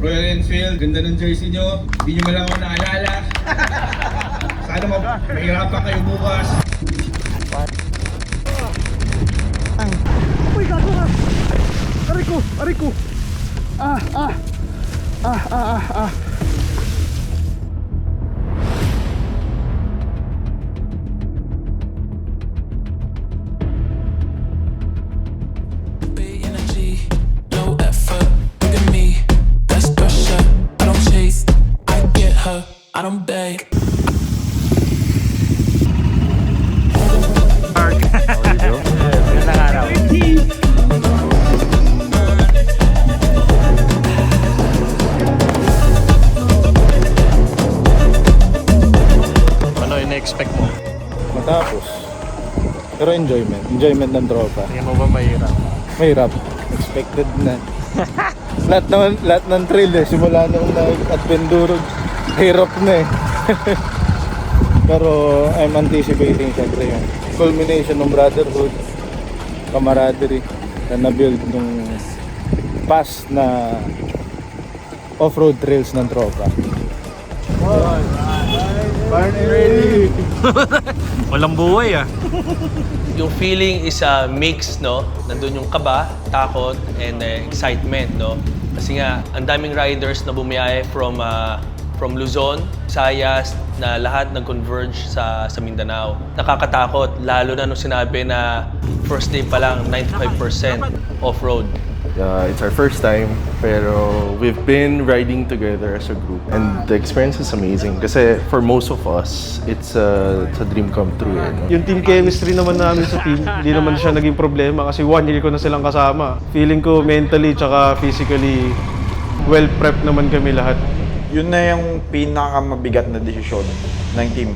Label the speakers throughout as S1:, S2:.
S1: Royal Enfield, ganda ng jersey nyo. Hindi nyo malang ako naalala. Sana mahirapan kayo bukas.
S2: Uy, gago ka! Aray ko! Aray ko!
S3: Big energy, low effort. Look at me, that's pressure. I don't chase, I get her. I don't beg.
S2: Magandang araw.
S4: Ano yung na-expect mo?
S5: Matapos. Pero enjoyment ng tropa.
S4: Tingin mo ba mahirap?
S5: Mahirap. Expected na. lahat ng trail eh. Simula nung nag-adventure, hirap na eh. Pero I'm anticipating syempre yung culmination ng brotherhood, camaraderie na na-build nung past na off-road trails ng tropa. Barney ready!
S4: Walang buhay ah.
S6: Yung feeling is a mix, no? Nandun yung kaba, takot, and excitement, no? Kasi nga, ang daming riders na bumiyahe from Luzon, Visayas, na lahat nag-converge sa Mindanao. Nakakatakot, lalo na nung sinabi na first day pa lang, 95% off-road.
S7: It's our first time, pero we've been riding together as a group. And the experience is amazing. Kasi for most of us, it's a dream come true. Eh, no?
S8: Yung team chemistry naman namin sa team, hindi naman siya naging problema kasi 1 year ko na silang kasama. Feeling ko mentally tsaka physically well-prepped naman kami lahat.
S9: Yun na yung pinakamabigat na desisyon ng team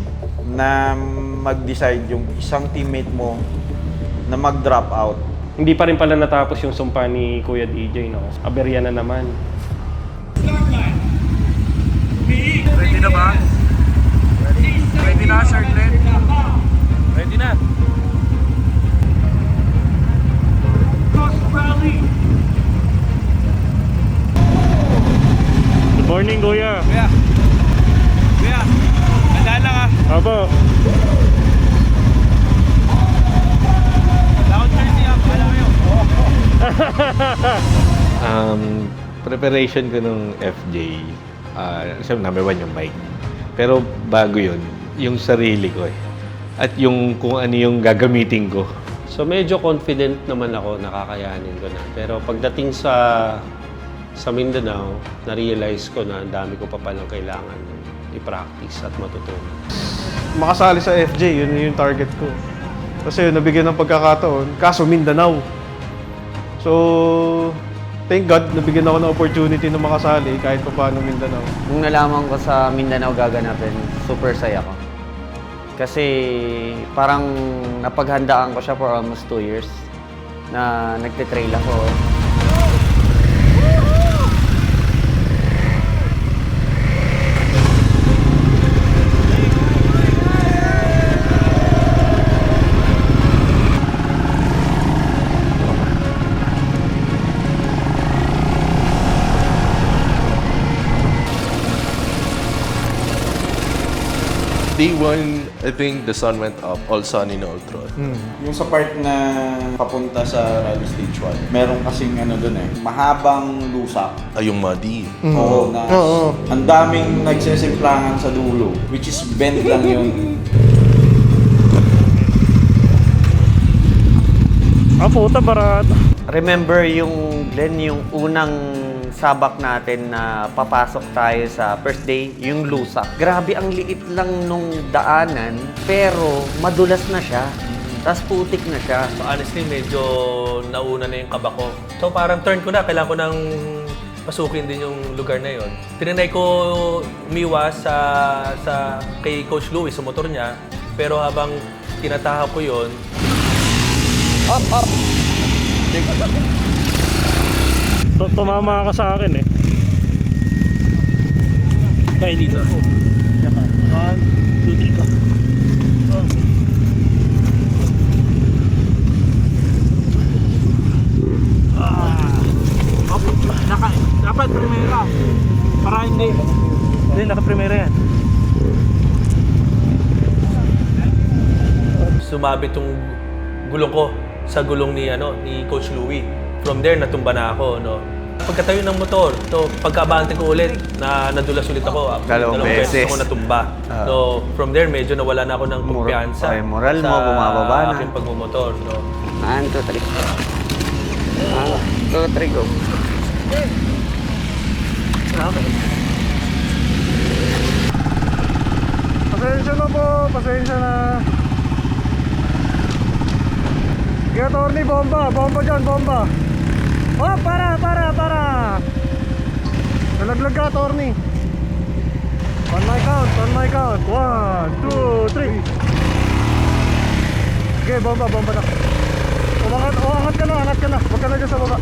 S9: na mag-decide yung isang teammate mo na mag-drop out.
S10: Hindi pa rin pala natapos yung sumpa ni Kuya DJ, no? Aberya na naman.
S4: Ready na ba? Ready na, Sir Glenn? Ready na.
S10: Good morning, Kuya.
S4: Kuya, tandaan lang ah.
S10: Apo.
S4: Lakot jersey ah, pala kayo.
S11: Preparation ko nung FJ, number 1 yung mic. Pero bago yun, yung sarili ko eh. At yung kung ano yung gagamitin ko.
S10: So medyo confident naman ako, nakakayanin ko na. Pero pagdating sa Mindanao, na-realize ko na ang dami ko pa palang kailangan i-practice at matutunan.
S8: Makasali sa FJ, yun yung target ko. Kasi nabigyan ng pagkakataon, kaso Mindanao. So, thank God, nabigyan ako ng opportunity na makasali kahit pa paano Mindanao.
S12: Nung nalaman ko sa Mindanao gaganapin, super saya ko. Kasi parang napaghandaan ko siya for almost 2 years na nagtitrail ako.
S7: Day 1, I think the sun went up, all sunny na all through.
S9: Yung sa part na papunta sa Rally Stage 1, meron kasing ano dun eh, mahabang lusak.
S7: Ay, yung muddy.
S9: Oo, na ang daming nagsisimplangan sa dulo, which is bend lang yun.
S10: Puta, barato.
S12: Remember yung Glenn, yung unang sabak natin na papasok tayo sa first day, yung lusak. Grabe, ang liit lang nung daanan, pero madulas na siya. Tapos putik na siya.
S6: So honestly, medyo nauna na yung kaba ko. So parang turn ko na, kailangan ko nang pasukin din yung lugar na yon. Tinanay ko umiwas sa kay Coach Louis sa motor niya, pero habang tinatahak ko yon,
S10: Tumama ka sa akin eh. Kaya dito. 1, 2, 3 ka.
S4: Dapat primera. Hindi, naka-primera yan.
S6: Sumabit tong gulong ko sa gulong ni Coach Louie. From there natumba na ako, no. Pagkatayo ng motor, to pagkaabante ko ulit na nadulas ulit ako.
S12: Dalawang beses
S6: ako natumba. So from there medyo nawala na ako ng kumpiyansa.
S12: Okay, moral mo bumababa na.
S6: Sa aking pagmumotor, no.
S12: 1, 2, 3. 1, 2, 3, go.
S8: Pasensya na po, pasensya na. Kaya Torny, bomba dyan, bomba. Oh, para. Nalaglag ka, Torny. On my count. 1, 2, 3. Okay, bomba na. Angat ka na. Huwag ka na dyan sa baba.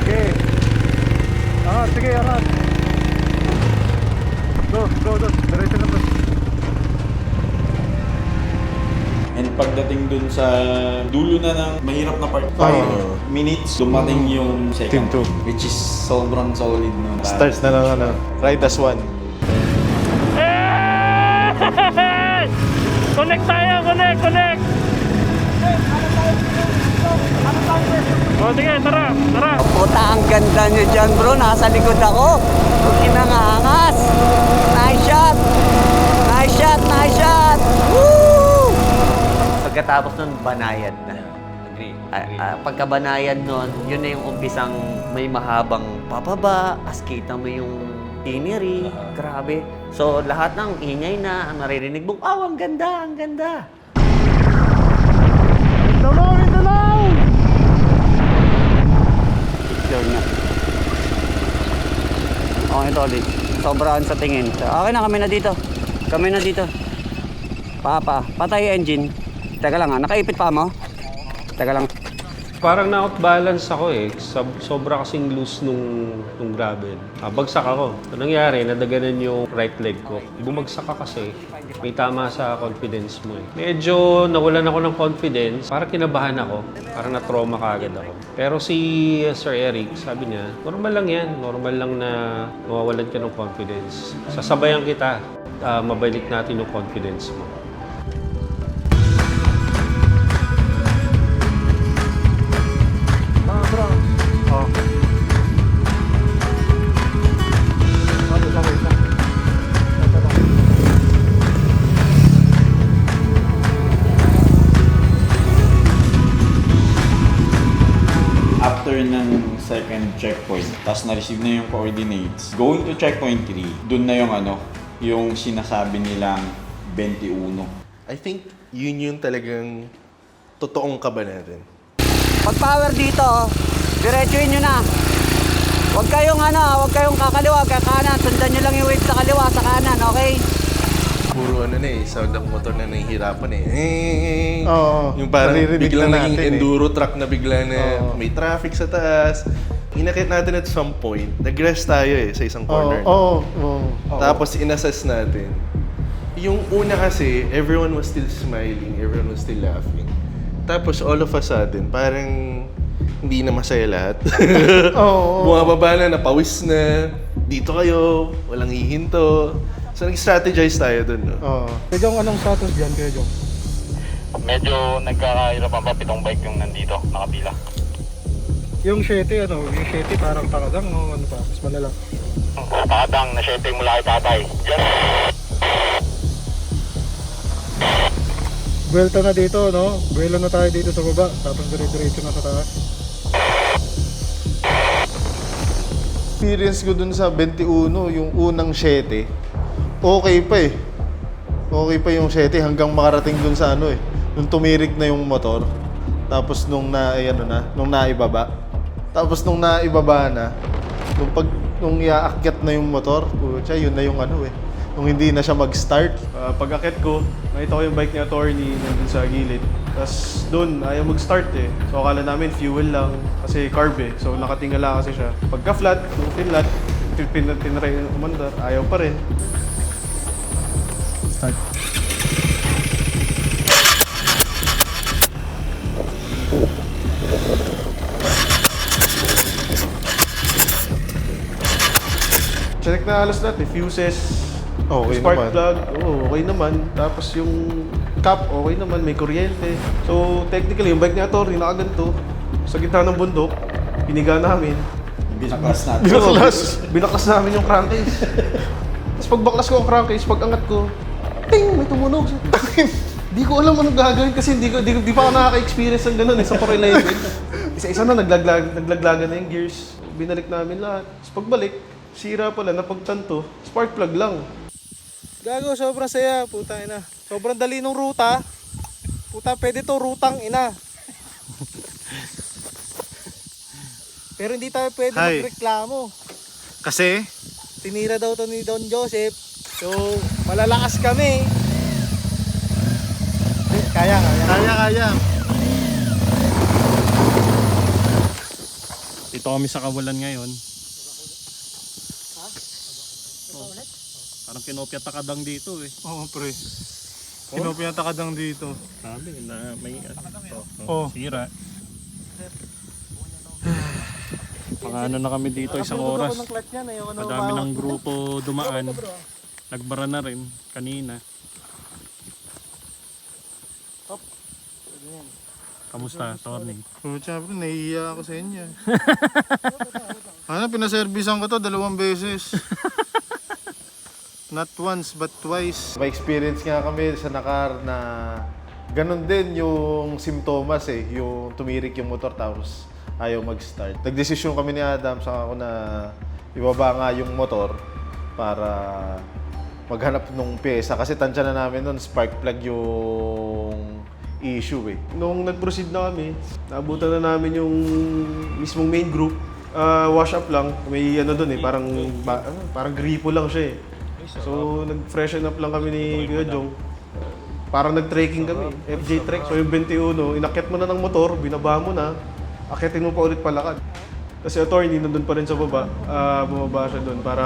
S8: Okay. Angat. Go. Diretso na po.
S9: And pagdating dun sa dulo na ng mahirap na part, 5 minutes, dumating yung second.
S5: Team 2.
S9: Which is sobrang solid na.
S5: Starts na lang, ride as one.
S4: Connect tayo, connect! O sige, tara!
S12: Puta, ang ganda nyo dyan, bro. Nasa likod ako. Huwag kinangangas. Nice shot! Woo! Pagkatapos nun, banayad na.
S6: Agree.
S12: Pagkabanayad nun, yun na yung umpisang may mahabang papaba, as kita mo yung scenery. Grabe. So, lahat ng ingay na, ang naririnig mong, ang ganda!
S8: Dalaw!
S12: Yun nga. Okay, Tolly. Sobraan sa tingin. Okay na, kami na dito. Patay engine. Teka lang nakaipit pa mo? Teka lang.
S10: Parang na-outbalance ako eh. Sobra kasing loose nung gravel. Bagsak ako. Anong nangyari? Nadaganan yung right leg ko. Bumagsak ka kasi. May tama sa confidence mo eh. Medyo nawalan ako ng confidence. Parang kinabahan ako. Parang na-trauma kaagad ako. Pero si Sir Eric, sabi niya, normal lang yan. Normal lang na mawawalan ka ng confidence. Sasabayan kita. Mabalik natin yung confidence mo.
S9: After ng second checkpoint, tapos na-receive na yung coordinates, going to checkpoint 3, dun na yung sinasabi nilang 21.
S7: I think yun yung talagang totoong kaba natin.
S12: Pag power dito, diretsuhin nyo na. Huwag kayong kakaliwa, kakanan. Sundan nyo lang yung wave sa kaliwa, sa kanan, okay?
S7: Puro sound ng motor na nahihirapan
S5: Oo.
S7: Yung parang
S5: Naririnig
S7: biglang
S5: na
S7: naging
S5: natin
S7: enduro truck na bigla na may traffic sa taas. Inakit natin at some point, nag-rest tayo sa isang corner. Tapos in-assess natin. Yung una kasi, everyone was still smiling, everyone was still laughing. Tapos all of a sudden, parang hindi na masaya lahat. Bumababa na, napawis na. Dito kayo, walang hihinto. So nag-strategize tayo dun, no?
S8: Kaya Jong, anong status dyan, Kaya Jong?
S4: Medyo nagkakahirapan pa pitong bike yung nandito, nakapila.
S8: Yung 7, yung 7 parang pakadang, ano pa, mas malala.
S4: Pakadang, na-setting mula kay tatay.
S8: Buwelta na dito, no? Buwelo na tayo dito sa baba, tapos dire-diretso na sa taas.
S5: Experience ko dun sa 21, yung unang 7, okay pa eh. Okay pa yung 7 hanggang makarating dun sa nung tumirik na yung motor. Tapos nung naibaba. Tapos nung naibaba na, nung iaakyat na yung motor, yun na yung nung hindi na siya mag-start.
S8: Pag-akit ko, nakita ko yung bike ni Attorney nandun sa gilid. Tapos doon, ayaw mag-start eh. So akala namin fuel lang kasi carb eh. So nakatingala kasi siya. Pagka-flat, nung flat, tinry yung umandar, ayaw pa rin. Start. Check na halos lahat eh. Fuses,
S5: Okay
S8: spark
S5: naman.
S8: plug, okay naman. Tapos yung cap, okay naman, may kuryente. So technically, yung bike ni Atty. Nakaganto. Sa gitna ng bundok, piniga namin.
S9: Binaklas natin.
S8: Binaklas namin yung crankcase. Tapos pagbaklas ko ang crankcase, pag angat ko, ting! May tumunog. Di ko alam anong gagawin kasi di pa ako nakaka-experience ng ganun sa 411. Isa-isa na naglaglagan na yung gears. Binalik namin lahat. Tapos pagbalik, sira pala, napagtanto, spark plug lang.
S2: Gago, sobrang saya, puta ina. Sobrang dali ng ruta. Puta, pwede to rutang ina. Pero hindi tayo pwede magreklamo.
S5: Kasi,
S2: Tinira daw to ni Don Joseph. So, malalakas kami. Kaya.
S10: Dito kami sa Kawalan ngayon. Parang kinopya takadang dito eh.
S5: Oo, pre. Kinopya takadang dito.
S10: Sabi na may sira. Mga ano na kami dito, isang oras. Madami ng grupo dumaan. Nagbara na rin kanina. Kamusta, Tony?
S5: Pucha, bro, nahihiya ako sa inyo. Pinaservisan ko to 2 beses. Not once, but twice. May experience nga kami sa Nakar na ganun din yung simptomas eh. Yung tumirik yung motor tapos ayaw mag-start. Nagdesisyon kami ni Adam sa ako na ibaba nga yung motor para maghanap ng pyesa. Kasi tansya na namin nun, spark plug yung issue eh.
S8: Nung nag-proceed na kami, naabutan na namin yung mismong main group. Wash up lang. May ano doon eh, parang gripo lang siya eh. So, nag-freshen up lang kami ni Kuya Jong. Parang nag-trekking kami, FJ Trek. So, yung 21, inakyat mo na ng motor, binaba mo na, akyatin mo pa ulit palakad. Kasi attorney, nandun pa rin sa baba, bumaba siya doon para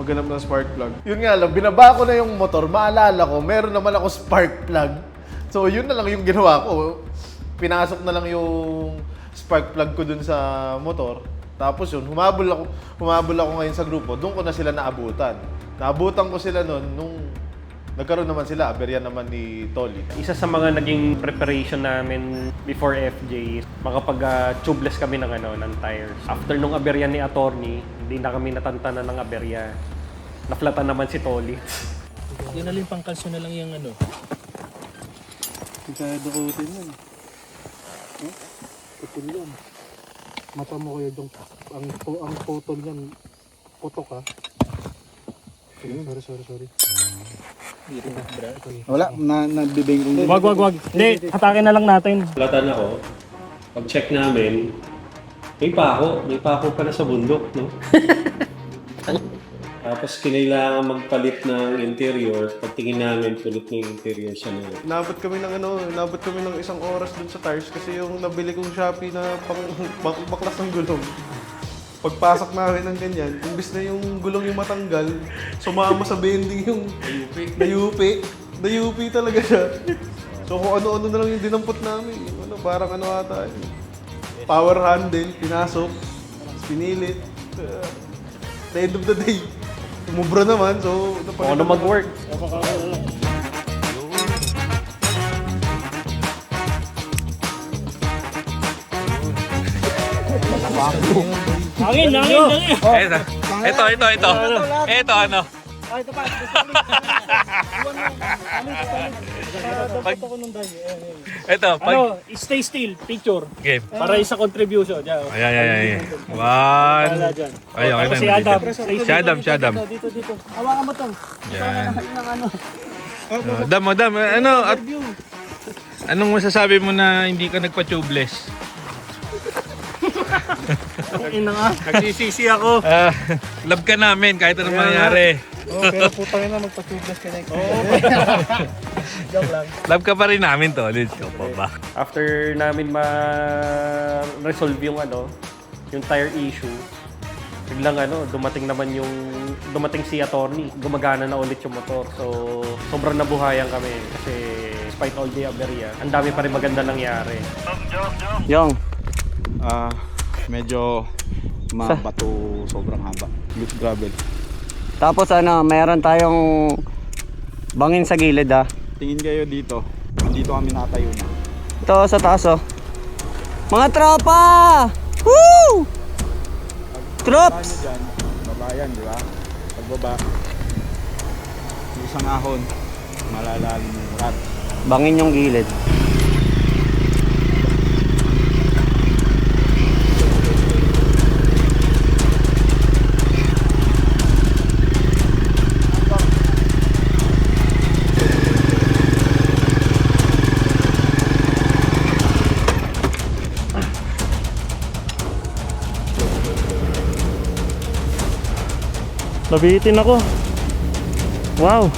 S8: maghanap ng spark plug.
S5: Yun nga lang, binaba ko na yung motor, maalala ko, meron naman ako spark plug. So, yun na lang yung ginawa ko. Pinasok na lang yung spark plug ko dun sa motor. Tapos yun, humabol ako ngayon sa grupo, doon ko na sila naabutan. Naabutan ko sila noon nung nagkaroon naman sila, aberya naman ni Tolly.
S10: Isa sa mga naging preparation namin before FJ, makapag-tubeless kami ng tires. After nung aberya ni Atty., hindi na kami natantanan ng aberya. Naflatan naman si Tolly.
S11: Yun na lang pang kalso na lang yung ano.
S2: Kaya dukutin yun. Putul yan. Mata mo Kuya Jong. Ang photo niyan, putok ha. Sorry.
S5: Wala, nabibingkong din.
S11: Wag. Hindi, hatakin na lang natin. Latan ako. Pag-check namin, may pako pala sa bundok, no? Tapos kinailangan magpalit ng interior. Pagtingin namin, pulit na yung interior siya na yun.
S8: Nabot kami ng 1 oras dun sa tires kasi yung nabili kong Shopee na baklas ng gulong. Pagpasok namin ng ganyan, imbis na yung gulong yung matanggal, sumama sa bending yung Nayupi talaga siya. So kung ano-ano na lang yung dinampot namin. Yung parang ata yun. Power handle, pinasok, pinilit. The end of the day, umubra naman. So,
S10: Ano mag-work? Hangin.
S6: Ito ano.
S2: Ito pa.
S6: Ito,
S11: Stay still, picture.
S6: Game.
S11: Para sa contribution.
S6: Ayan. One. Ayun,
S11: Si Adam.
S6: Si Adam.
S2: Dito. Hawakan mo to.
S6: Yan.
S2: Ng ano.
S6: Adam, anong masasabi mo na hindi ka nagpa-tubeless?
S11: Nagsisisi ako.
S6: Love ka namin kahit anong mangyari.
S2: Pero putang ina, magpa-tubeless ka na. Joke lang.
S6: Love ka pa rin namin, Tolid. Ikaw pa ba?
S10: After namin ma-resolve yung yung tire issue, biglang dumating si attorney, gumagana na ulit yung motor. So, sobrang nabuhayan kami kasi despite all the aberya, ang dami pa rin maganda nangyari.
S9: Yung, medyo mabato, sobrang haba.
S5: Loose gravel.
S12: Tapos ano, meron tayong bangin sa gilid ah.
S9: Tingin kayo dito. Dito kami nakatayo na.
S12: Ito sa taas oh. Mga tropa! Woo! Troops!
S9: Dyan, babayan, di ba? Pagbaba, yung isang ahon, malalalim yung rat.
S12: Bangin yung gilid.
S2: Nabitin ako. Wow.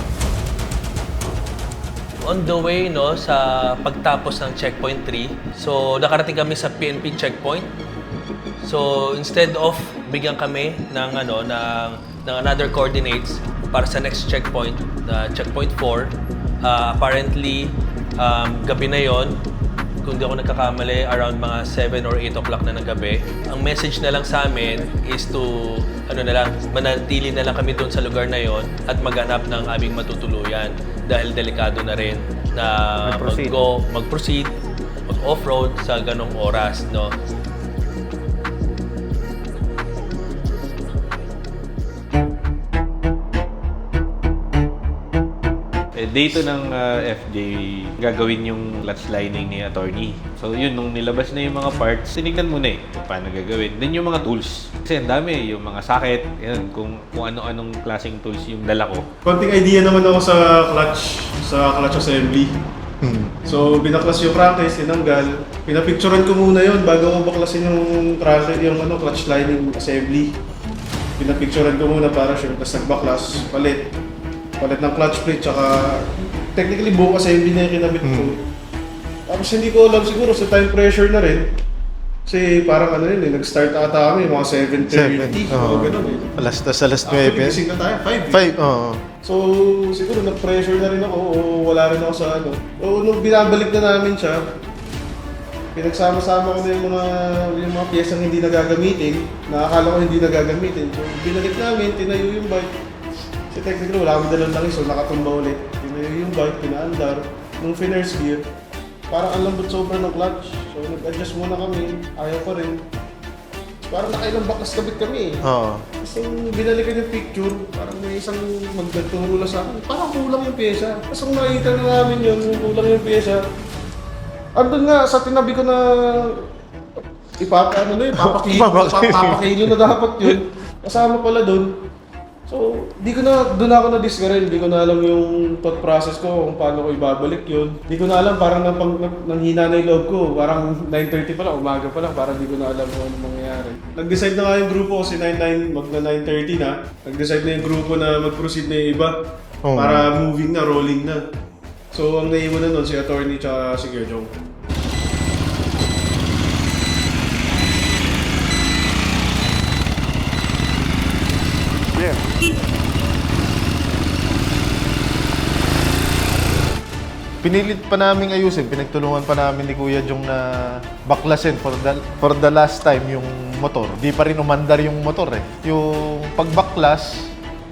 S6: On the way no sa pagtapos ng checkpoint 3, so nakarating kami sa PNP checkpoint. So instead of bigyan kami ng another coordinates para sa next checkpoint, checkpoint 4, apparently gabi na yon, kung di ako nagkakamali, around mga 7 or 8 o'clock na ng gabi. Ang message na lang sa amin is to manatili na lang kami doon sa lugar na yon at maghanap ng aming matutuluyan dahil delikado na rin na mag-proceed, mag-off-road sa ganong oras, no?
S11: Dito ng FJ, gagawin yung clutch lining ni attorney. So yun, nung nilabas na yung mga parts, tinignan muna kung paano gagawin. Then yung mga tools. Kasi ang dami, yung mga socket, yun, kung ano-anong klaseng tools yung dala ko.
S8: Konting idea naman ako sa clutch assembly. So, binaklas yung crankcase, tinanggal. Pinapicturean ko muna yon bago ko baklasin yung clutch lining assembly. Pinapicturean ko muna para sure, tapos nagbaklas, palit ng clutch plate, tsaka technically buong assembly na yung kinabit ko. Tapos hindi ko alam siguro sa time pressure na rin. Kasi parang nag-start ata kami, mga 7:30, gano'n eh.
S2: Alas 9.
S8: Gising na tayo, 5.
S2: 5, oo.
S8: So, siguro nag-pressure na rin ako o wala rin ako sa ano. So, nung binabalik na namin siya, pinagsama-sama ko na yung mga piyesang hindi nagagamitin, nakakala ko hindi nagagamitin. So, binalik namin, tinayo yung bike. Kasi technically wala kami dalang langis, so nakatumba ulit. Tinayo yung bike, pinaandar. Nung finesse gear, parang ang lambot sobra ng clutch. So, nag-adjust muna kami, ayaw pa rin. Parang nakailang baklas kabit kami eh.
S2: Oo.
S8: Tapos nung binalikan yung picture, parang may isang magdagturo lang sa akin, parang kulang yung pyesa. Tapos nung nakita na namin yun, kulang yung pyesa. Andun nga, sa tinabi ko na papakilo na dapat yun. Kasama pala dun. So, doon ako na-discourage, hindi ko na alam yung thought process ko kung paano ko ibabalik yun. Hindi ko na alam, parang nanghina na yung loob ko. Parang 9:30 pa lang, umaga pa lang, parang hindi ko na alam kung ano mangyayari. Nag-decide na nga yung grupo kasi 9:30 na. Nag-decide na yung grupo na mag-proceed na yung iba. Para moving na, rolling na. So, ang naiwan na nun si attorney tsaka si Gerjong.
S2: Pinilit pa namin ayusin, pinagtulungan pa namin ni Kuya Jong na baklasin for the last time yung motor. Di pa rin umandar yung motor eh. Yung pagbaklas,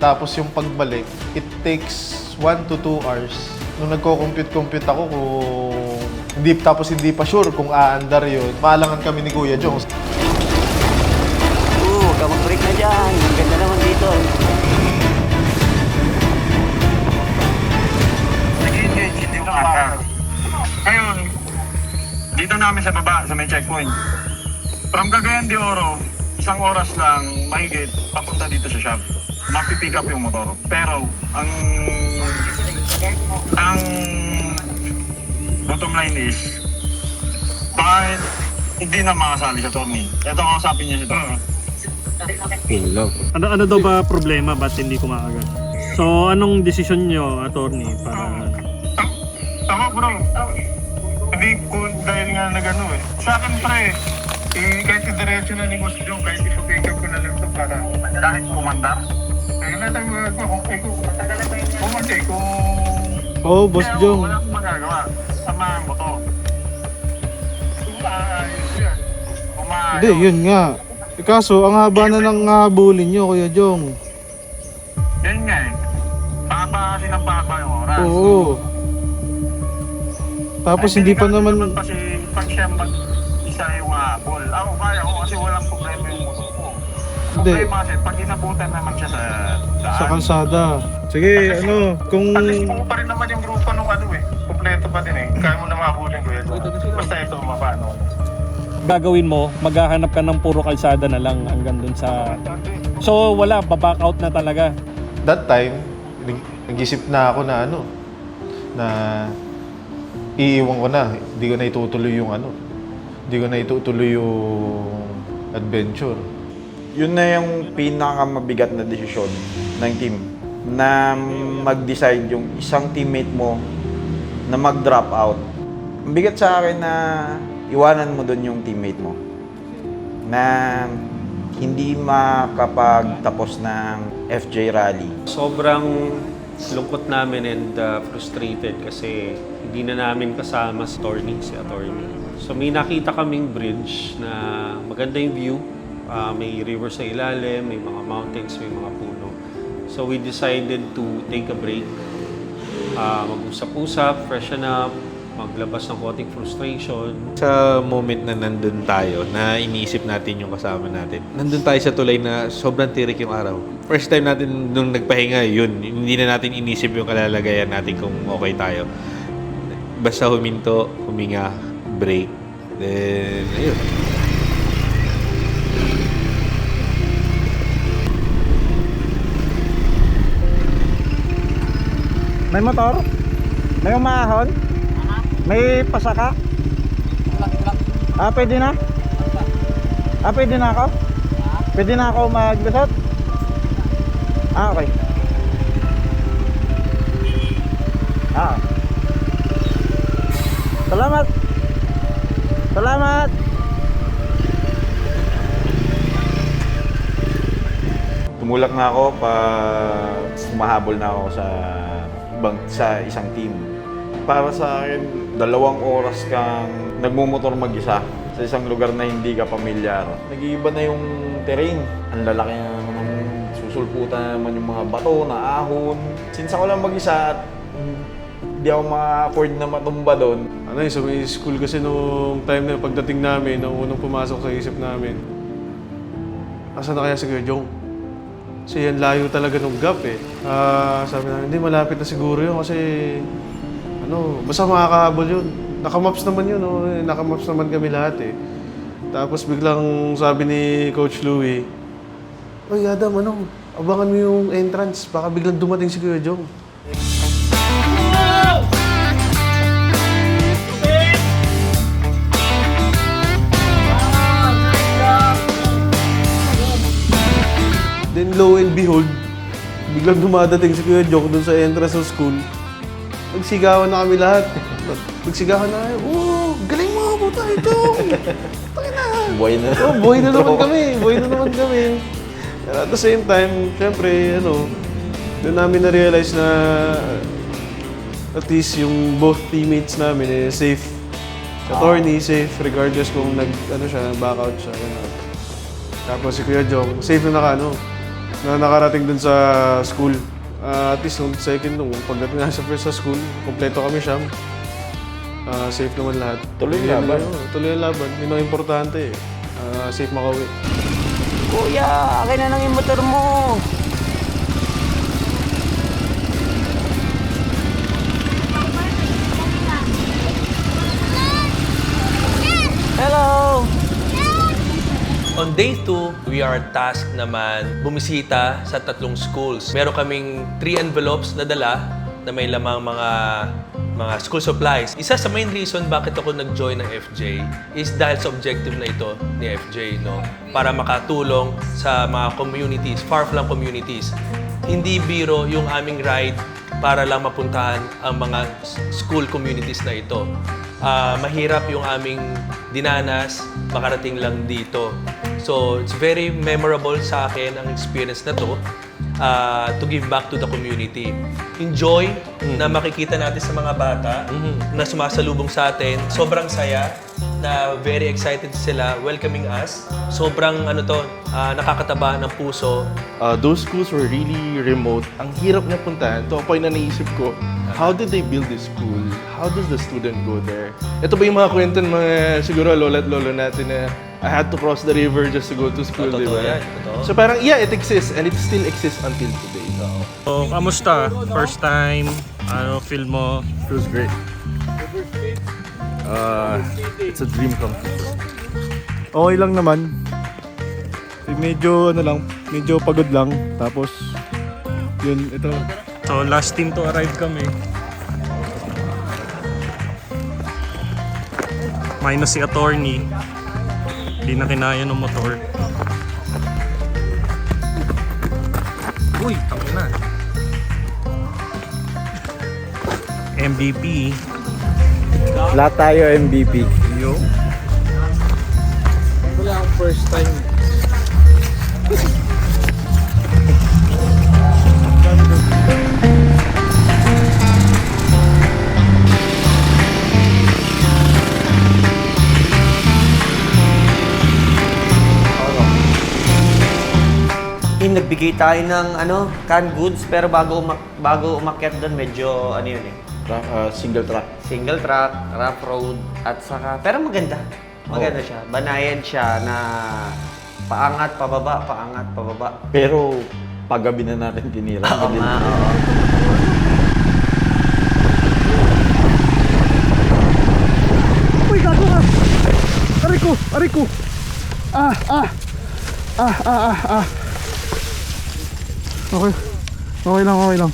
S2: tapos yung pagbalik, it takes 1 to 2 hours. Nung nagko-compute ako kung hindi pa sure kung aandar yun, maalangan kami ni Kuya Jong.
S12: Mag-break na dyan. Ang ganda naman dito.
S4: Ngayon, dito namin sa baba, sa may checkpoint. From Cagayan de Oro, 1 oras lang, mahigit, papunta dito sa shop. Mapipick up yung motor. Pero, ang bottom line is, bakit hindi na makasali sa tourney? Ito ang kasapin niya si Tony.
S13: Ano daw ba problema? Ba't hindi kumakagad? So, anong desisyon nyo, attorney, para...
S4: Tama bro. Hindi ko dahil nga nagano eh. Sa akin pre, kahit diretso na ni Boss Jong, kahit ipapick up ko na lang ito para dahil kumandar. Kaya natin kung
S2: Oo, Boss Jong.
S4: wala akong magagawa. Samahan mo to.
S2: Hindi, yun nga. Kaso, ang haba na ng habulin nyo, Kuya Jong.
S4: Yan nga eh. Papa kasi ng papa yung oras.
S8: Oo. Tapos hindi pa naman...
S4: Kasi pag siya mag-isa yung habol. Ako kaya ko kasi walang problema yung motor ko.
S8: Hindi.
S4: Problema kasi pag inabutan naman siya sa daan.
S8: Sa kalsada. Sige, kung...
S4: At least buo pa rin naman yung grupo nung kompleto pa din eh. Kaya mo na makabulin ko yun. Basta ito, mabano.
S13: Gagawin mo, maghahanap ka ng puro kalsada na lang hanggang dun sa... So wala, baback out na talaga.
S2: That time, nag-isip na ako na na iiwan ko na. Hindi ko na itutuloy yung Hindi ko na itutuloy yung adventure.
S9: Yun na yung pinakamabigat na desisyon ng team na mag-decide yung isang teammate mo na mag-drop out. Ang bigat sa akin na iwanan mo doon yung teammate mo na hindi makapagtapos ng FJ rally.
S10: Sobrang lungkot namin and frustrated kasi hindi na namin kasama si attorney. So may nakita kaming bridge na maganda yung view. May river sa ilalim, may mga mountains, may mga puno. So we decided to take a break, mag-usap-usap, freshen up, maglabas ng konting frustration.
S11: Sa moment na nandun tayo, na iniisip natin yung kasama natin, nandun tayo sa tulay na sobrang tirik yung araw. First time natin nung nagpahinga, yun, hindi na natin inisip yung kalalagayan natin kung okay tayo. Basta huminto, huminga, break, then ayun.
S14: May motor? May umahon? May pasaka? Pwede na? Pwede na ako? Pwede na ako maglusot? Okay. Salamat! Salamat!
S9: Tumulak na ako pag humahabol na ako sa isang team. Para sa akin, 2 oras kang nagmumotor mag-isa sa isang lugar na hindi ka pamilyar. Nag-iiba na yung terrain. Ang lalaki ng susulputan naman yung mga bato na ahon. Since ako lang mag-isa at hindi ako ma-afford na matumba doon.
S8: Sa may school kasi nung time na pagdating namin, nung unang pumasok sa isip namin, asan na kaya si Kuya Jong? Kasi yan layo talaga ng gap eh. Sabi namin, hindi malapit na siguro yun kasi basta makakahabol yun. Nakamaps naman yun, nakamaps naman kami lahat eh. Tapos biglang sabi ni Coach Louie, "Oy Adam, abangan mo yung entrance, baka biglang dumating si Kuya Jong." Then lo and behold, biglang dumadating si Kuya Jong dun sa entrance ng school. Nagsigawan na kami lahat. Nagsigawan na kami, galing mo, puta ito! Takin na!
S9: Buhay na.
S8: Buhay na naman kami. Buhay na naman kami. At the same time, syempre, doon namin na-realize na at least yung both teammates namin safe. Attorney, safe, regardless kung back out siya. Tapos si Kuya Jong, safe na nakarating dun sa school. At least nung pagdating na sa school, kompleto kami siya. Safe naman lahat.
S9: Tuloy ang laban.
S8: Tuloy ang laban. Yun ang importante eh. Safe makauwi.
S14: Kuya, akin na lang yung motor mo. Hello!
S6: On day 2, we are tasked naman bumisita sa 3 schools. Meron kaming 3 envelopes na dala na may lamang mga school supplies. Isa sa main reason bakit ako nag-join ng FJ is dahil sa objective na ito ni FJ, para makatulong sa mga communities, far-flung communities. Hindi biro yung aming ride para lang mapuntahan ang mga school communities na ito. Mahirap yung aming dinanas, makarating lang dito. So, it's very memorable sa akin ang experience na to give back to the community. Enjoy na makikita natin sa mga bata na sumasalubong sa atin. Sobrang saya. na very excited sila welcoming us. Sobrang nakakataba ng puso.
S7: Those schools were really remote. Ang hirap niya puntahan. To a point na naisip ko, how did they build this school? How does the student go there? Ito ba yung mga kwento ng mga siguro lola at lolo natin na I had to cross the river just to go to school, di ba?
S6: Yan, totoo.
S7: So parang, yeah, it exists and it still exists until today.
S13: So, kamusta? First time? Feel mo?
S5: Feels great. It's a dream come true. Okay lang naman. Medyo medyo pagod lang. Tapos yun, ito.
S13: So, last team to arrive kami. Minus si attorney. Hindi na kinaya ng motor. Uy, tangin na. MVP.
S5: Lahat tayo MVP.
S13: Yo.
S5: Wala akong first time.
S12: Nagbigay tayo ng canned goods pero bago umakyat doon medyo yun eh.
S9: Single track.
S12: Single track, rough road at saka pero maganda. Maganda siya. Banayan siya na paangat pababa.
S9: Pero paggabi na natin tinira.
S12: Oo nga, oo.
S14: Uy, gago ka! Aray ko! Okay lang.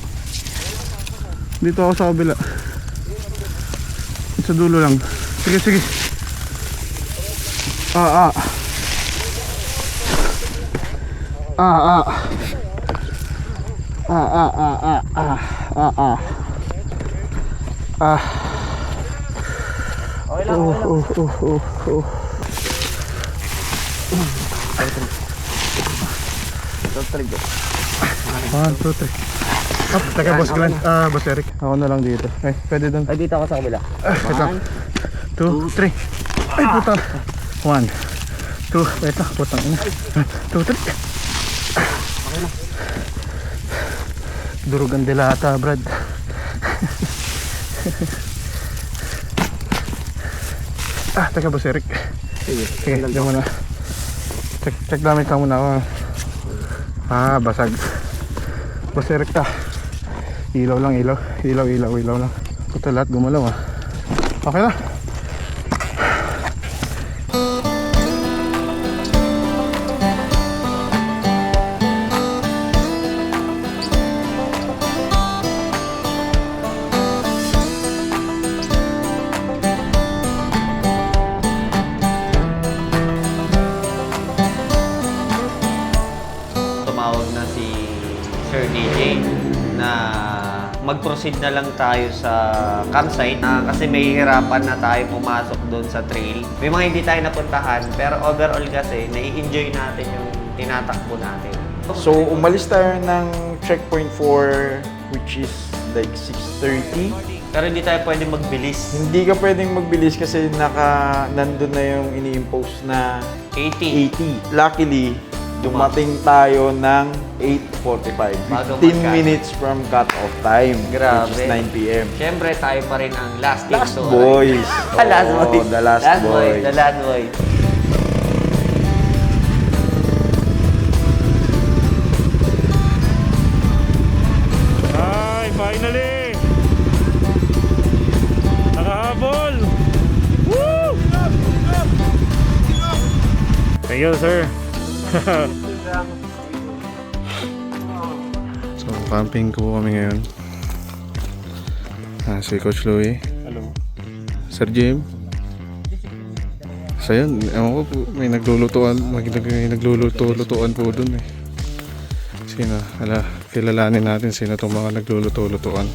S14: Dito ako sa kabila. Sa dulo lang. Sige.
S12: Okay lang.
S14: 1, 2, 3. Teka, Boss Grant. Boss Eric. Ako na lang dito. Ay, pwede doon.
S12: Ay, dito ako sa kabila.
S14: 1, 2, 3. Ay, puta. 1, 2. Ito, putang ina. 1, 2, 3. Durog ang dilata, Brad. Teka, Boss Eric. Sige, diyan muna. Check damit ka muna ako. Basag. Boss Eric ta. Ilaw lang. Ilaw lang. Puta, lahat gumalaw Okay na.
S12: Tumawag na si Sir DJ na mag-proceed na lang tayo sa campsite kasi may hirapan na tayo pumasok doon sa trail. May mga hindi tayo napuntahan pero overall kasi nai-enjoy natin yung tinatakbo natin.
S9: So, umalis tayo ng checkpoint 4 which is like 6:30.
S12: Pero hindi tayo pwedeng magbilis.
S9: Hindi ka pwedeng magbilis kasi nandun na yung ini-impose na 80. Luckily, dumating tayo ng 8:45. 15 minutes from cut-off time,
S12: Grabe.
S9: which is 9 p.m.
S12: Siyempre, tayo pa rin ang last team.
S9: Last boys.
S12: Last
S9: Oo,
S12: boys.
S9: the last boys.
S12: The last boys.
S13: Ay, finally! Nakahabol! Woo! Thank you, sir.
S14: So, camping ko kami ngayon. Si Coach Louie.
S13: Hello.
S14: Sir Jim. So yun, ewan ko po, may naglulutuan po dun eh. Sino? Kilalanin natin sino itong mga nagluluto-lutuan.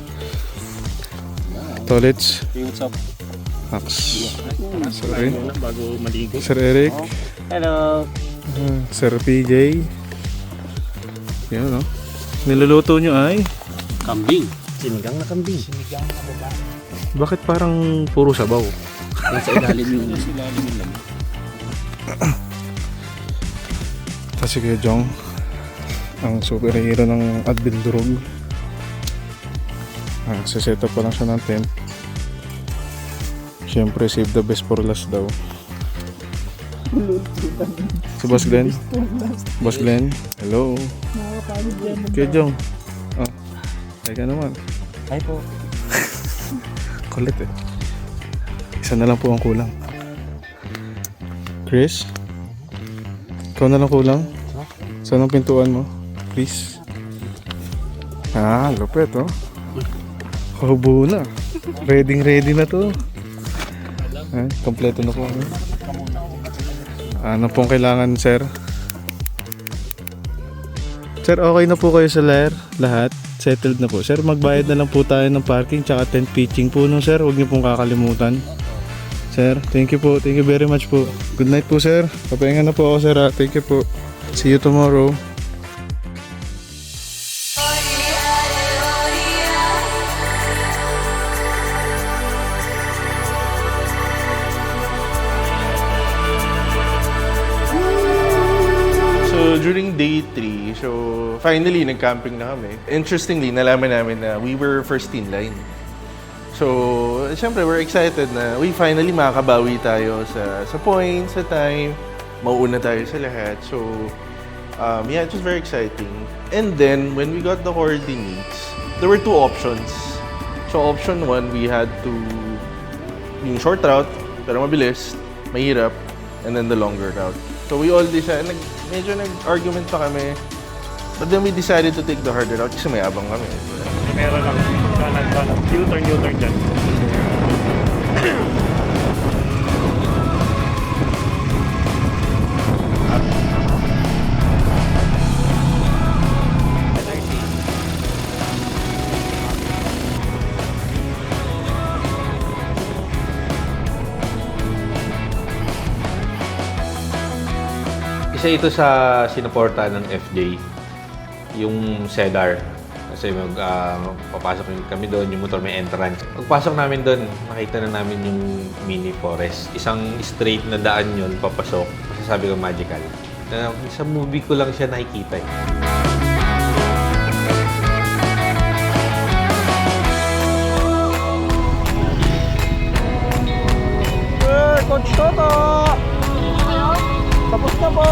S14: Tolits.
S13: What's up?
S14: Max. Sir Eric.
S13: Bago maligo.
S14: Sir Eric.
S12: Hello.
S14: Sir PJ. Yan no. Niluluto nyo ay?
S13: Kambing. Sinigang na kambing.
S14: Bakit parang puro sabaw?
S15: Sa ilalim yung
S14: Ito si Kuya Jong, ang superhero ng Adbil Durog. Set up pa lang siya ng tent. Siyempre, save the best for last daw. Si Boss Glenn. Boss Glenn, hello. Kuya Jong. Oh, teka naman.
S15: Hi po.
S14: Kulit eh. Isa na lang po ang kulang. Chris? Ikaw na lang kulang? Saan ang pintuan mo? Please. Lupit oh. Hubo na. Ready na to. Kompleto na po. Ano pong kailangan, sir? Sir, okay na po kayo sa lahat? Settled na po. Sir, magbayad na lang po tayo ng parking tsaka tent pitching po, no, sir? Huwag niyo pong kakalimutan. Sir, thank you po. Thank you very much po. Good night po, sir. Papahinga na po ako, sir. Thank you po. See you tomorrow.
S7: So, during day 3, so finally, nag-camping na kami. Interestingly, nalaman namin na we were first in line. So, syempre, we're excited na we finally makakabawi tayo sa points, sa time. Mauuna tayo sa lahat. So, yeah, it was very exciting. And then, when we got the coordinates, there were 2 options. So, option 1, we had to yung short route, pero mabilis, mahirap, and then the longer route. So, we all decided, medyo nag-argument pa kami. But then we decided to take the harder route kasi may abang kami.
S8: Meron lang. Kanan. U-turn dyan.
S11: Isa ito sa sinuporta ng FJ, yung Cedar. Kasi papasok kami doon, yung motor may entrance. Pagpasok namin doon, nakita na namin yung mini forest. Isang straight na daan yun, papasok. Masasabi ko magical. Sa movie ko lang siya nakikita eh.
S15: Coach Toto! Tapos na po!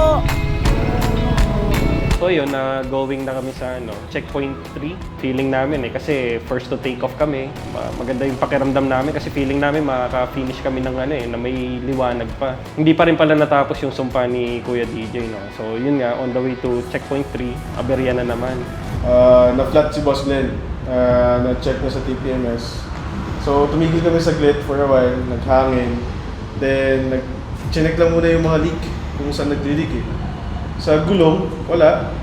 S13: So yun, going na kami sa checkpoint 3. Feeling namin kasi first to take off kami. Maganda yung pakiramdam namin kasi feeling namin makaka-finish kami ng na may liwanag pa. Hindi pa rin pala natapos yung sumpa ni Kuya DJ, no? So yun nga, on the way to checkpoint 3, aberya na naman.
S8: Na-flat si Boss Glenn. Na-check na sa TPMS. So tumigil kami saglit for a while, naghangin. Then nag-check lang muna yung mga leak, kung saan nagli-leak eh. Sa gulong, wala.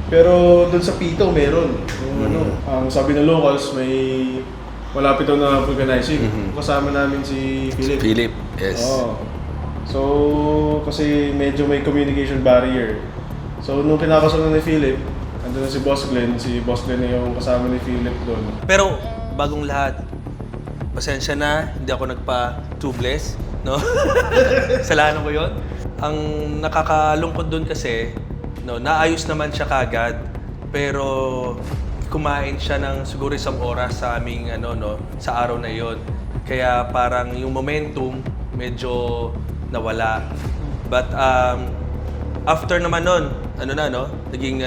S8: Pero doon sa pito, meron. Yung ang sabi ng locals, may malapit na vulcanizing. Kasama namin si Philip.
S6: Philip, yes.
S8: So, kasi medyo may communication barrier. So, nung kinakasunod ni Philip, andun na si Boss Glenn na yung kasama ni Philip doon.
S6: Pero, bagong lahat, pasensya na, hindi ako nagpa-tubeless, no? Salanan ko yun. Ang nakakalungkot doon kasi, naayos naman siya kagad, pero kumain siya ng siguro isang oras sa aming sa araw na yon. Kaya parang yung momentum medyo nawala. But after naman nun, naging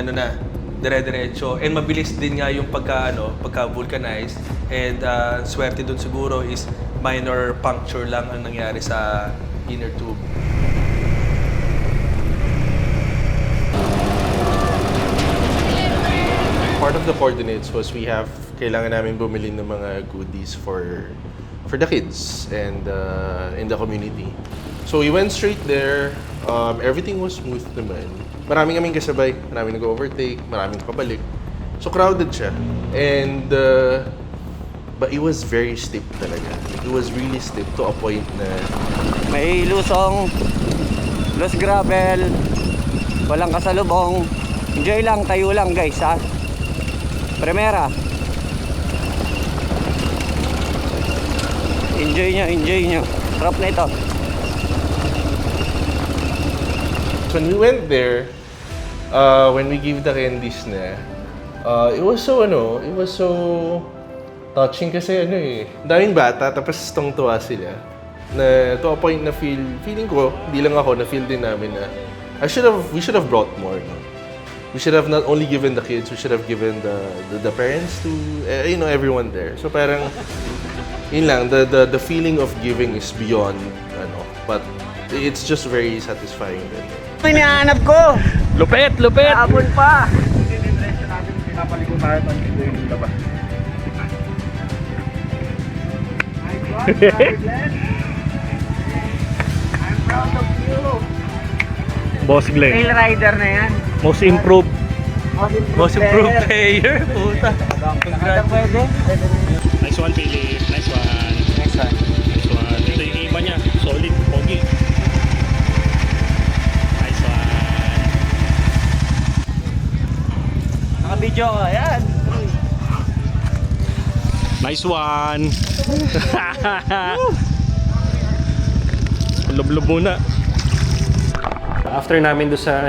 S6: dire-diretso. And mabilis din nga yung pagka-vulcanized. And swerte dun siguro is minor puncture lang ang nangyari sa inner tube.
S7: Part of the coordinates was kailangan namin bumili ng mga goodies for the kids and in the community. So we went straight there. Everything was smooth naman. Maraming kaming kasabay, maraming nag-overtake, maraming pabalik. So crowded siya. And but it was very steep talaga. It was really steep to a point na
S12: may lusong, loose gravel, walang kasalubong. Enjoy lang, tayo lang guys ha. Primera. Enjoy nyo. Drop na ito.
S7: When we went there, when we gave the candies na, it was so touching kasi daming bata tapos tong-tuwa sila. Na to a point na feeling ko, hindi lang ako, na feel din namin na we should have brought more. No? We should have not only given the kids, we should have given the parents to everyone there. So parang yun lang, the feeling of giving is beyond but it's just very satisfying din.
S12: Pinahanap ko!
S6: Lupit!
S12: Habol pa!
S14: Pinapaligo tayo pag ito yung labas. I'm proud of you.
S10: Boss Glenn.
S12: Trail rider na yan.
S10: Most improved.
S6: Most improved player. Puta.
S12: Pwede?
S10: Nice one, Philip. Nice one. Nice one. Nice one. Ito yung iba niya. Solid. Pogi. Nice one.
S12: Naka-video ko. Ayan.
S10: Nice one. Lub-lub muna.
S13: After namin doon sa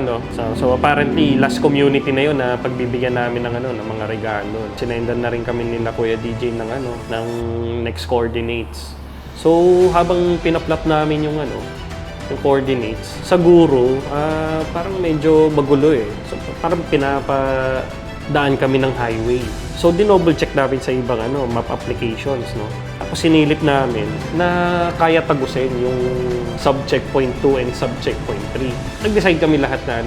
S13: so apparently last community na yun na pagbibigyan namin ng ng mga regalo. Sinendan na rin kami nila Kuya DJ ng ng next coordinates. So habang pinaplot namin yung yung coordinates, sa guro parang medyo magulo eh. So parang pinapadaan kami ng highway. So dinoble check namin sa ibang map applications, no. Tapos sinilip namin na kaya tagusin yung sub-checkpoint 2 and sub-checkpoint 3. Nag-decide kami lahat na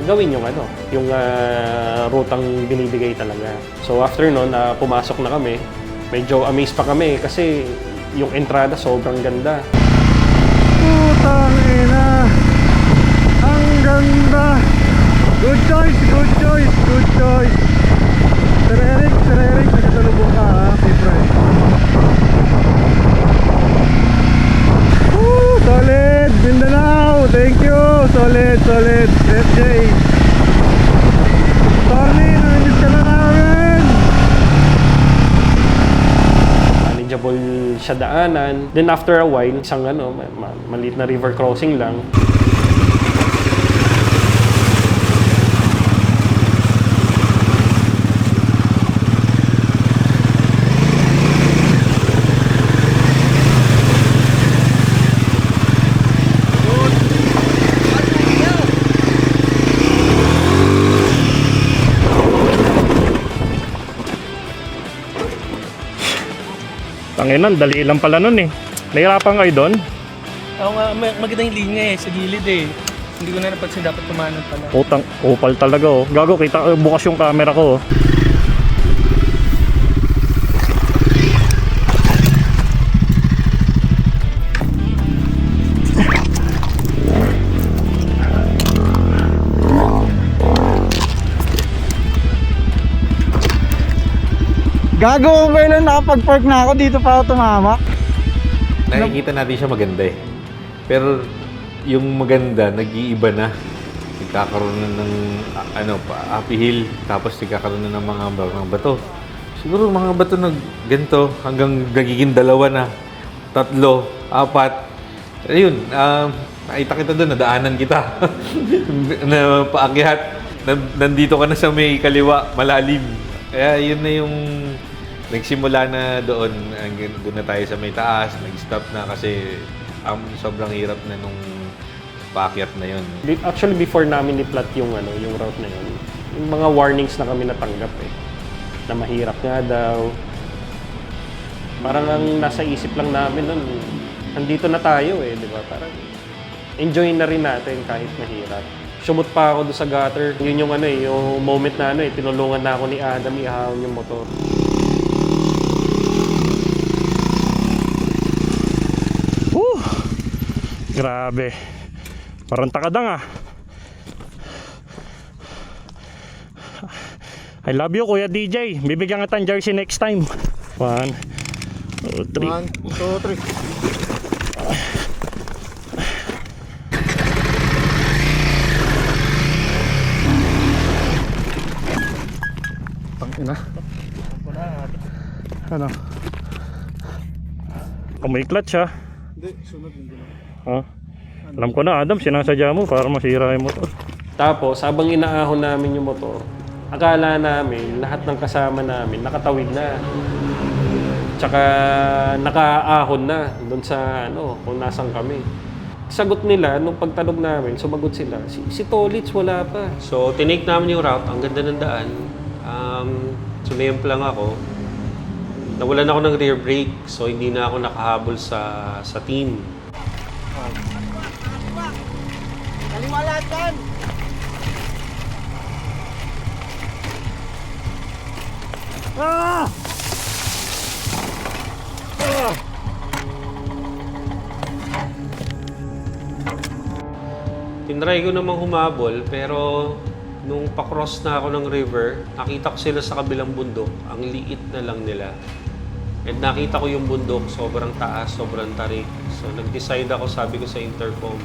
S13: gawin yung yung rutang binibigay talaga. So after noon, pumasok na kami. Medyo amazed pa kami kasi yung entrada sobrang ganda.
S14: Putang ina! Ang ganda! Good choice, good choice, good choice! Sir Eric, nakasalubong ka ha, Pipre. Solid! Mindanao! Thank you! Solid! FJ! Sorry, naminis ka na namin!
S13: Manageable siya daanan. Then after a while, isang maliit na river crossing lang.
S10: Tanginan, dali lang pala nun eh. Nahirapan kayo doon?
S6: Oo nga, maganda yung linya sa gilid eh. Hindi ko na napansin dapat kumanan pala.
S10: Putang, opal talaga oh. Gago, kita bukas yung camera ko oh.
S14: Gago ba yun? Nakapag-park na ako, dito pa ako tumama.
S9: Nakikita natin siya maganda eh. Pero yung maganda, nag-iiba na. Nagkakaroon na ng happy hill, tapos nagkakaroon na ng mga bato. Siguro mga bato na ganito, hanggang nagiging 2 na, 3, 4. Ayun, nakita kita doon, nadaanan kita. Na paakyat, nandito ka na sa may kaliwa, malalim. Kaya yun na yung nagsimula na doon na tayo sa may taas, nag-stop na kasi sobrang hirap na nung paakyat na yun.
S13: Actually, before namin i-plot yung route na yun, yung mga warnings na kami natanggap eh. Na mahirap nga daw. Parang ang nasa isip lang namin nun, nandito na tayo eh, di ba? Parang enjoy na rin natin kahit mahirap. Sumot pa ako doon sa gutter. Yun yung yung moment na tinulungan na ako ni Adam ihahon yung motor.
S10: Grabe. Parang takadang ah. I love you Kuya DJ. Bibigyan kita ng jersey next time. 1, 2, 3.
S14: 1, 2, 3. Ina.
S16: Amoy clutch ha.
S14: Hindi, sunod hindi na.
S16: Oh. Alam ko na, Adam, sinasadya mo para masira yung motor.
S13: Tapos, habang inaahon namin yung motor, akala namin, lahat ng kasama namin, nakatawid na. Tsaka nakaahon na doon sa kung nasan kami. Sagot nila, nung pagtanong namin, sumagot sila, si Tolits wala pa.
S10: So, tinake namin yung route. Ang ganda ng daan. Sumemp lang ako. Nawalan ako ng rear brake. So, hindi na ako nakahabol sa team.
S15: Kaliwa lahat kan! Ah!
S10: Tinry ko namang humabol, pero nung pa-cross na ako ng river, nakita ko sila sa kabilang bundok. Ang liit na lang nila. And nakita ko yung bundok, sobrang taas, sobrang tarik. So nag-decide ako, sabi ko sa intercom,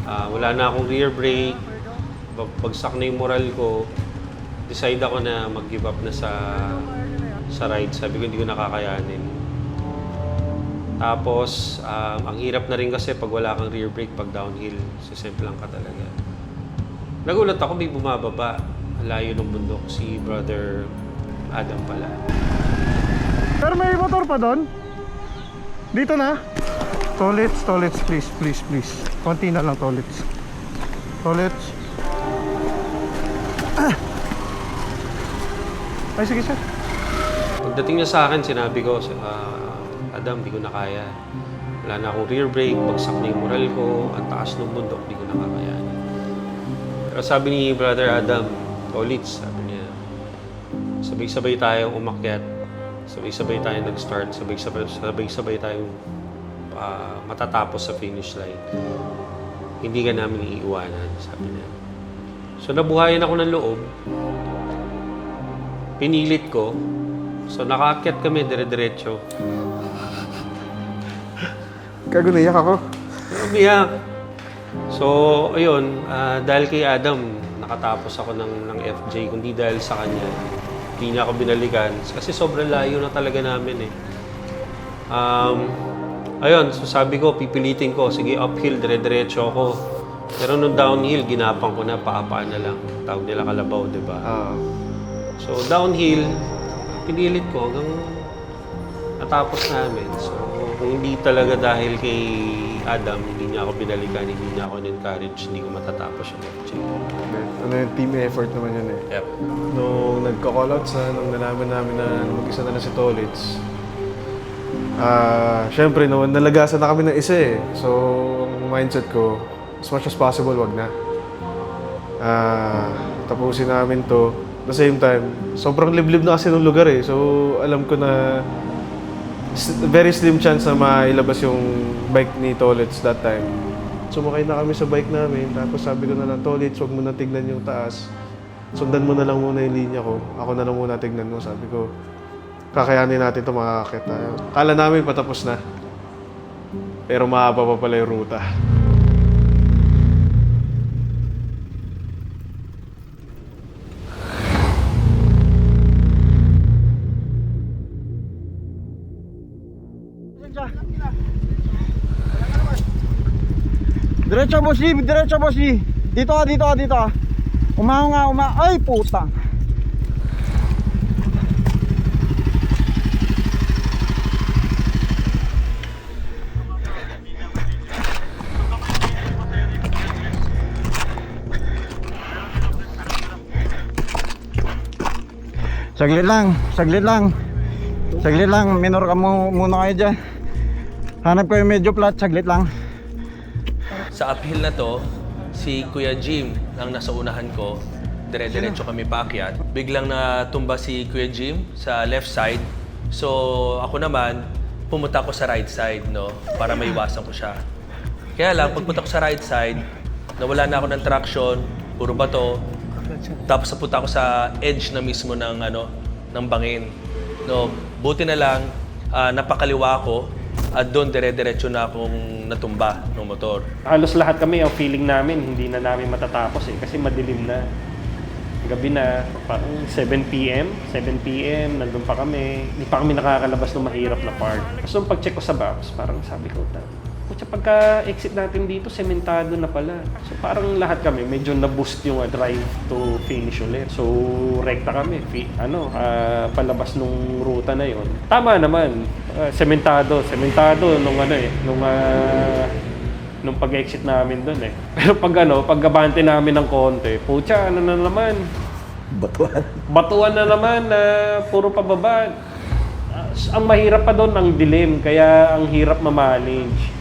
S10: wala na akong rear brake, bagsak na yung moral ko. Decide ako na mag-give up na sa ride. Sabi ko, hindi ko nakakayanin. Tapos, ang hirap na rin kasi pag wala kang rear brake, pag downhill, sisemplang ka talaga. Nagulat ako, may bumababa. Layo ng bundok, si Brother Adam pala.
S14: Pero may motor pa doon? Dito na? Tolits, please, please, please. Konti na lang, Tolits. Tolits. Ay, sige, sir.
S10: Pagdating niya sa akin, sinabi ko, Adam, di ko na kaya. Wala na akong rear brake, bagsak na yung moral ko, ang taas ng bundok, di ko na kakayanin. Pero sabi ni Brother Adam, Tolits, sabi niya, sabay-sabay tayong umakyat, sabay-sabay tayong nag-start, sabay-sabay tayong matatapos sa finish line. Hindi ka namin iiwanan, sabi niya. So nabuhayan ako ng loob, pinilit ko, so nakaakyat kami dire-diretso.
S14: Gago, naiyak ako.
S10: Umiyak. So, ayun, dahil kay Adam, nakatapos ako ng FJ, kundi dahil sa kanya, hindi niya ako binalikan. Kasi sobrang layo na talaga namin eh. Ayun, so sabi ko, pipilitin ko, sige uphill, dire-diretso ako. Pero nung downhill, ginapang ko na, paapaan na lang. Tawag nila kalabaw, di ba? So, downhill, pinilit ko hanggang natapos namin. So, kung hindi talaga dahil kay Adam, hindi niya ako binalikan, hindi niya ako in-encourage, hindi ko matatapos yung FJ.
S14: Ano yung team effort naman yun eh.
S10: Yep.
S8: Nung nagka-call out nung nalaman namin na mag-isa na si Tolits, syempre, nalagasan na kami ng isa eh. So, ang mindset ko, as much as possible, wag na. Tapusin namin to. At the same time, sobrang liblib na kasi ng lugar eh. So, alam ko na very slim chance na mailabas yung bike ni Tolits that time. Sumakay na kami sa bike namin, tapos sabi ko na lang, Tolits, huwag mo na tignan yung taas. Sundan mo na lang muna yung linya ko. Ako na lang muna tignan mo. Sabi ko, kakayanin natin ito, makakakit tayo. Kala namin patapos na. Pero mahaba pa pala yung ruta.
S15: Diretso boss G, diretso boss G. Dito ka, dito ka, dito ka. Umaho nga, ay putang. Saglit lang, saglit lang. Saglit lang, minor ka muna kayo dyan. Hanap ko yung medyo flat, saglit lang.
S6: Sa uphill na to, si Kuya Jim ang nasa unahan ko. Dire-diretso kami paakyat. Biglang natumba si Kuya Jim sa left side. So ako naman, pumunta ko sa right side, no? Para maiwasan ko siya. Kaya lang, pagpunta ko sa right side, nawala na ako ng traction, puro bato. Tapos napunta ako sa edge na mismo ng, ng bangin. No, buti na lang, napakaliwa ko. At doon, dire-diretso na akong natumba ng motor.
S13: Halos lahat kami, ang feeling namin, hindi na namin matatapos eh. Kasi madilim na. gabi na, parang 7 p.m. 7 p.m. nandun pa kami. Hindi pa kami nakakalabas ng mahirap na part. So, nung pag-check ko sa maps, parang sabi ko, kutsa pagka-exit natin dito, sementado na pala. So, parang lahat kami, medyo na-boost yung drive to finish ulit. So, rekta kami, palabas nung ruta na yon. Tama naman, sementado nung pag-exit namin doon eh. Pero pag-abante namin ng konti, putya, na naman? Batuan na naman na puro pababa. Ang mahirap pa doon, ang dilim, kaya ang hirap ma-manage.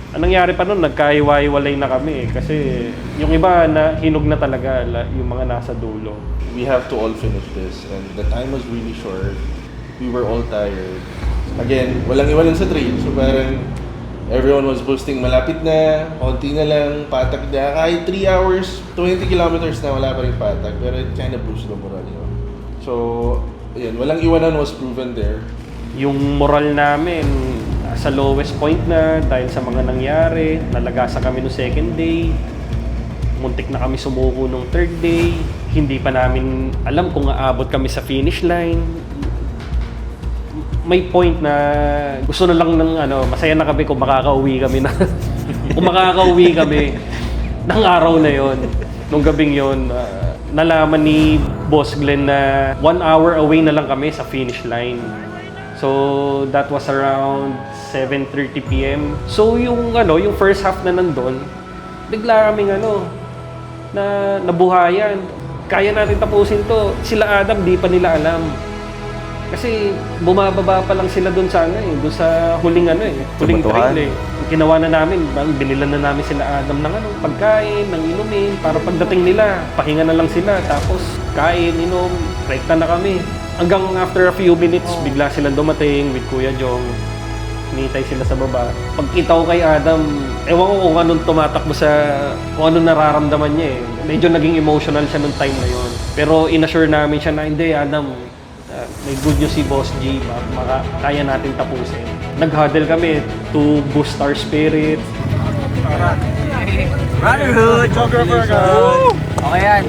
S13: Ang nangyari pa noon, nagkaiwa-iwalay na kami kasi yung iba na hinog na talaga yung mga nasa dulo.
S7: We have to all finish this and the time was really short. We were all tired. Again, walang iwanan sa trail, so parang everyone was boasting malapit na, konti na lang, patag na. Kahit 3 hours, 20 kilometers na wala pa rin patag, pero it kind of boosted the moral, you know? So, yun, walang iwanan was proven there.
S13: Yung moral namin, sa lowest point na dahil sa mga nangyari, nalagasan kami no second day, muntik na kami sumuko nung third day, hindi pa namin alam kung aabot kami sa finish line. May point na gusto na lang ng masaya na kami kung makakauwi kami na kung makakauwi kami ng araw na yon, nung gabing yon. Nalaman ni Boss Glenn na 1 hour away na lang kami sa finish line. So that was around 7:30 p.m. So yung first half na nandun, bigla kaming na nabuhayan. Kaya natin tapusin to. Sila Adam, di pa nila alam. Kasi bumababa pa lang sila doon sa doon sa huling huling trail eh. Ginawa na namin, binilan na namin sila Adam ng pagkain, ng inumin, para pagdating nila, pahinga na lang sila, tapos kain, inom, rekta na kami. Hanggang after a few minutes, bigla silang dumating with Kuya Jong. Hinihintay sila sa baba. Pagkita ko kay Adam, ewan ko kung anong tumatakbo kung anong nararamdaman niya eh. Medyo naging emotional siya nung time na yon. Pero inassure namin siya na, hindi Adam, may good news si Boss G, kaya natin tapusin. Nag-huddle kami to boost our spirit.
S17: Brotherhood! Photographer ka! Okay yan!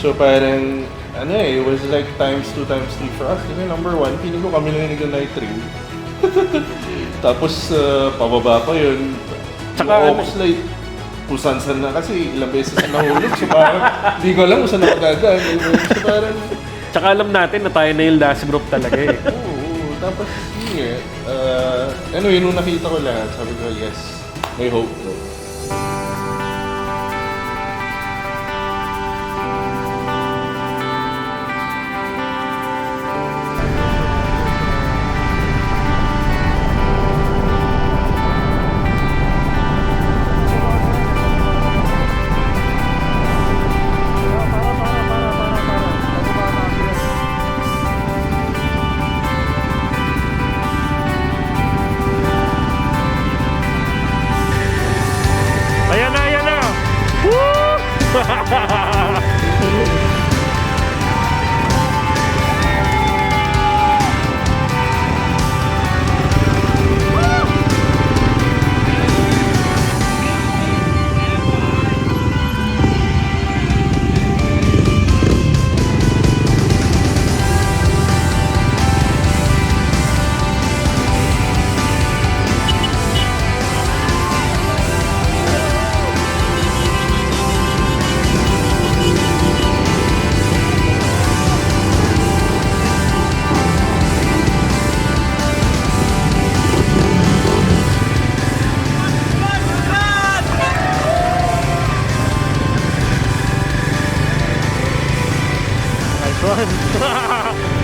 S7: So parang, it was like times 2 times 3 for us. Kasi number 1, feeling ko kami lang yung night trail. Tapos pababa pa yun. Tsaka like, pusansan na kasi ilang beses na nahulog. So parang, di ko alam kung saan nakagagaan. So parang,
S13: tsaka alam natin na tayo na yung last group talaga eh.
S7: Oo, tapos yun nung nakita ko lahat, sabi ko, yes, may hope.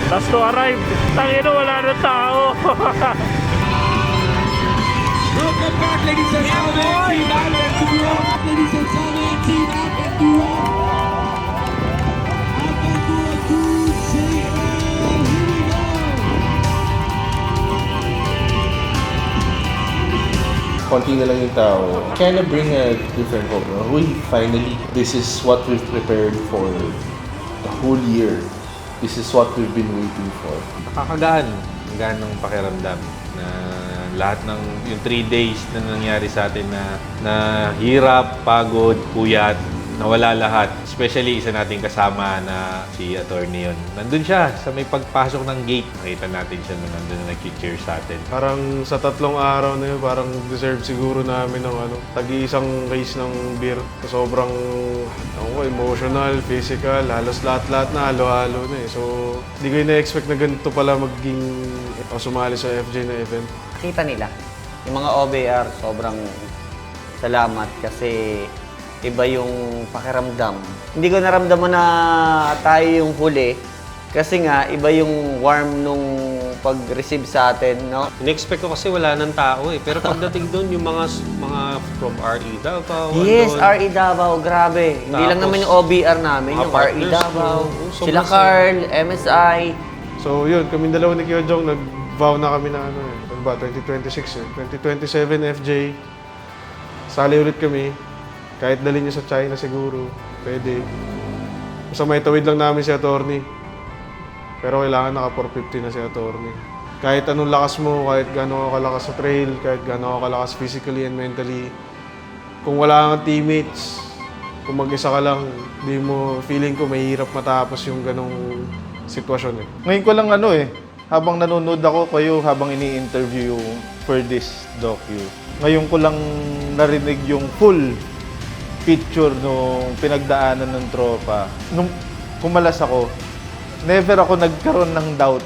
S16: Last to arrive. Tangina, wala na tao.
S3: Welcome back, ladies and gentlemen. Team Adventure. Ladies and gentlemen, Team Adventure.
S7: Konti na lang yung tao. Kind of bring a different hope. Uy, finally, this is what we've prepared for the whole year. This is what we've been waiting for.
S11: Nakakagaan. Ang gaan ng pakiramdam na lahat ng yung 3 days na nangyari sa atin na hirap, pagod, puyat, nawala lahat. Especially isa nating kasama na si attorney yun. Nandun siya sa may pagpasok ng gate. Nakita natin siya nung nandun na nag-cheer sa atin.
S8: Parang sa 3 araw na yun, parang deserve siguro namin ng tagi-isang case ng beer. Sobrang emotional, physical, halos lahat-lahat na halo-halo na eh. So, di ko na-expect na ganito pala maging sumali sa FJ na event.
S12: Kita nila. Yung mga OBR, sobrang salamat kasi iba yung pakiramdam. Hindi ko naramdaman na tayo yung huli kasi nga iba yung warm nung pag-receive sa atin, no?
S10: In-expect ko kasi wala nang tao eh. Pero pagdating doon, yung mga from RE Davao.
S12: Yes,
S10: andun.
S12: RE Davao, grabe. Hindi lang naman yung OBR namin, yung RE Davao, sila Carl, MSI.
S8: So yun, kami dalawa ni Kyojong nag-vow na kami na 2026 eh. 2027 FJ. Sali ulit kami. Kahit dalhin niya sa China siguro, pwede. Basta may tawid lang namin si attorney. Pero kailangan naka 450 na si attorney. Kahit anong lakas mo, kahit gaano ka kalakas sa trail, kahit gaano ka kalakas physically and mentally, kung wala kang teammates, kung mag-isa ka lang, di mo, feeling ko mahirap matapos yung ganong sitwasyon eh.
S2: Ngayon ko lang habang nanonood ako kayo, habang ini-interview yung for this docu, ngayon ko lang narinig yung full picture nung pinagdaanan ng tropa. Nung kumalas ako, never ako nagkaroon ng doubt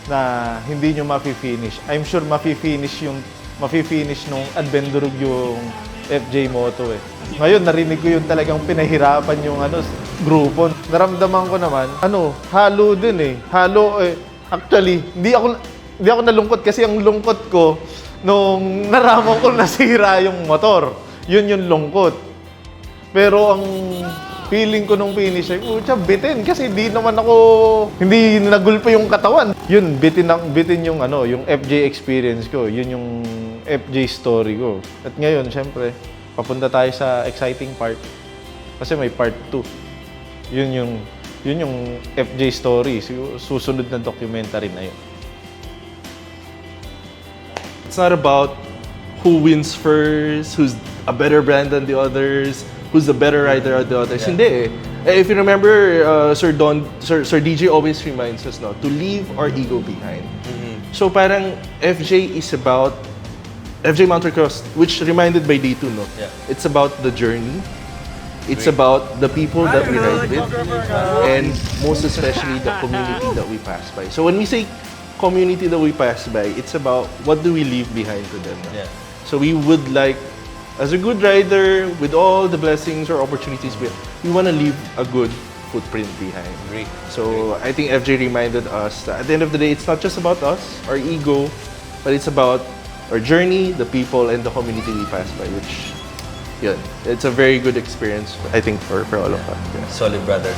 S2: na hindi nyo mafi-finish. I'm sure mafi-finish nung Advendurog yung FJ Moto eh. Ngayon, narinig ko yung talagang pinahirapan yung grupo. Naramdaman ko naman, halo din eh. Halo eh. Actually, hindi ako nalungkot kasi ang lungkot ko nung naraman ko nasira yung motor. Yun yung lungkot. Pero ang feeling ko nung finish ay, bitin kasi hindi nagulpo yung katawan. Yun, bitin yung yung FJ experience ko. Yun yung FJ story ko. At ngayon, syempre, papunta tayo sa exciting part. Kasi may part 2. Yun yung FJ story. Susunod na documentary na yun.
S7: It's not about who wins first, who's a better brand than the others, who's the better rider than the others. Hindi eh. If you remember, Sir DJ always reminds us to leave our ego behind. So parang FJ Motocross, which reminded by Day2, it's about the journey. It's about the people that we ride with, and most especially the community that we pass by. So when we say community that we pass by, it's about what do we leave behind to them. So we would like, as a good rider, with all the blessings or opportunities we want to leave a good footprint behind. So I think FJ reminded us that at the end of the day, it's not just about us, our ego, but it's about our journey, the people, and the community we pass by, which, it's a very good experience, I think, for all of us.
S6: Solid brother.